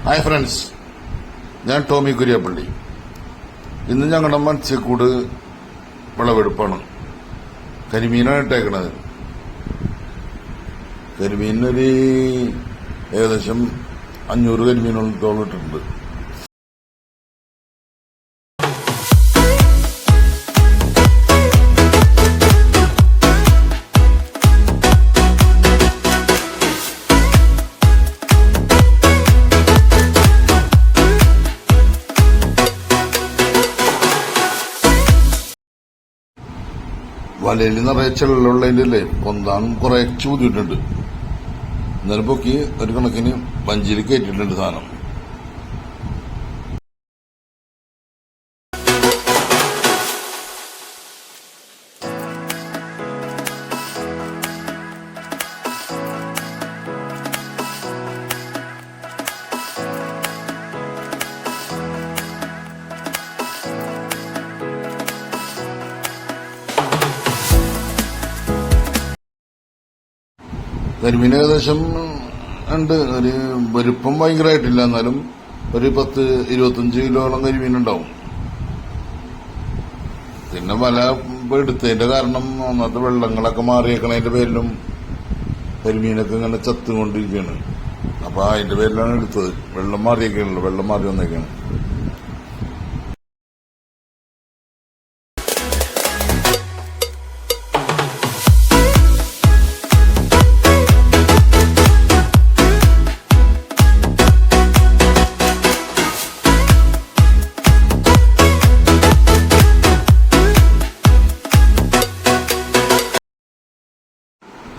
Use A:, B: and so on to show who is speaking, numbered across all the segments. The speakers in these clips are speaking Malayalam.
A: ഹായ് ഫ്രണ്ട്സ്, ഞാൻ ടോമി കുര്യാപ്പള്ളി. ഇന്ന് ഞങ്ങളുടെ മത്സ്യക്കൂട് വിളവെടുപ്പാണ്. കരിമീനാണ് ഇട്ടേക്കണത്. കരിമീനൊരു ഏകദേശം 500 കരിമീനോളത്തോളം ഇട്ടിട്ടുണ്ട്. വലയിൽ നിറയെ ചെള്ളുള്ളതിന്റെ പൊന്താൻ കുറെ ചൂതിയിട്ടുണ്ട്. എന്നാലും പൊക്കി ഒരു കണക്കിന് വഞ്ചിയിൽ കയറ്റിയിട്ടുണ്ട് സാധനം. കരിമീൻ ഏകദേശം ഉണ്ട്. ഒരു വലുപ്പം ഭയങ്കരമായിട്ടില്ല, എന്നാലും ഒരു 10-25 കിലോളം കരിമീനുണ്ടാവും. പിന്നെ വല എടുത്തതിന്റെ കാരണം ഒന്നാമത്തെ വെള്ളങ്ങളൊക്കെ മാറിയേക്കണതിന്റെ പേരിലും കരിമീനൊക്കെ ഇങ്ങനെ ചത്തുകൊണ്ടിരിക്കുകയാണ്. അപ്പൊ അതിന്റെ പേരിലാണ് എടുത്തത്. വെള്ളം മാറിയേക്കാണല്ലോ, വെള്ളം മാറി വന്നേക്കാണ്.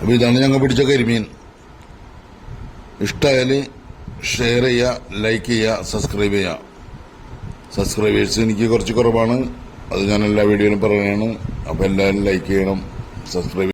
A: അപ്പൊ ഇതാണ് ഞങ്ങൾ പിടിച്ച കരിമീൻ. ഇഷ്ടമായാൽ ഷെയർ ചെയ്യുക, ലൈക്ക് ചെയ്യുക, സബ്സ്ക്രൈബ് ചെയ്യുക. സബ്സ്ക്രൈബേഴ്സ് എനിക്ക് കുറച്ച് കുറവാണ്, അത് ഞാൻ എല്ലാ വീഡിയോയിലും പറയുകയാണ്. അപ്പൊ എല്ലാവരും ലൈക്ക് ചെയ്യണം, സബ്സ്ക്രൈബ്